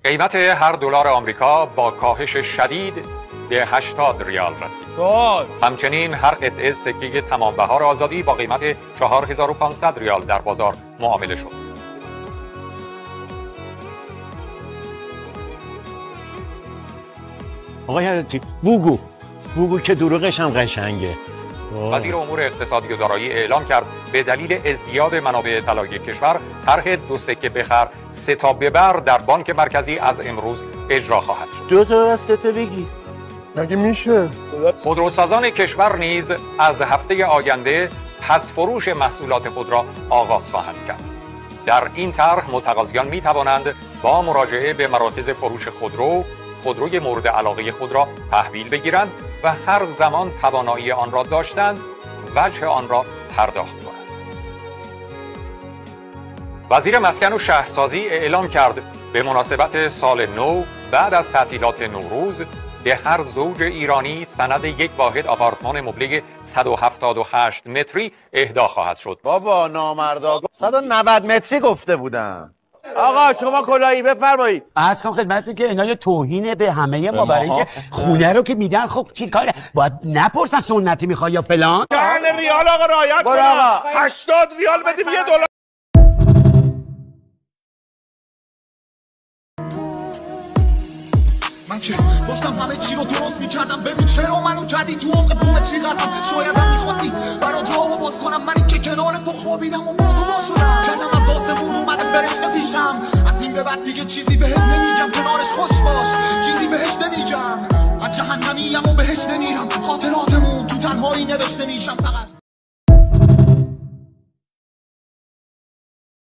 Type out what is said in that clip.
قیمت هر دلار آمریکا با کاهش شدید به 80 ریال رسید. همچنین هر قطعه سکه تمام بهار آزادی با قیمت 4500 ریال در بازار معامله شد. آقای حضرتی بوگو که دروغش هم قشنگه. وزیر امور اقتصادی و دارایی اعلام کرد به دلیل ازدیاد منابع طلایی کشور طرح 2 سکه بخر 3 تا ببر در بانک مرکزی از امروز اجرا خواهد شد. 2 تا از 3 تا بگی مگه میشه؟ خودروسازان کشور نیز از هفته آینده پس فروش محصولات خود را آغاز خواهند کرد. در این طرح متقاضیان می توانند با مراجعه به مراکز فروش خودروی مورد علاقه خود را تحویل بگیرند و هر زمان توانایی آن را داشتند وجه آن را پرداخت کنند. وزیر مسکن و شهرسازی اعلام کرد به مناسبت سال نو بعد از تعطیلات نوروز به هر زوج ایرانی سند یک واحد آپارتمان مبله 178 متری اهدا خواهد شد. بابا نامردا 190 متری گفته بودم. آقا شما کلاهی بفرمایید. عرض کنم خدمتتون که اینا یه توهین به همه ما، برای اینکه خونه رو که میدن خب چیز کار باید نپرسن سنتی میخوای یا فلان. دهن ریال آقا رعایت کن. 80 ریال بدیم $1. من که داشتم همه چی رو درست میکردم، ببین چرا منو کردی تو عمق بومتری قدم. شایدم میخواستی برات راهو باز کنم، من که کنار تو خوابیدم و موضوع شدم، کردم از آسمون اومده فرشته پیشم. از این به بعد دیگه چیزی بهت نمیگم، کنارش خوش باش، چیزی بهش نمیگم. من جهنمیم و بهش نمیرم، خاطراتمون تو تنهایی نوشته میشم فقط.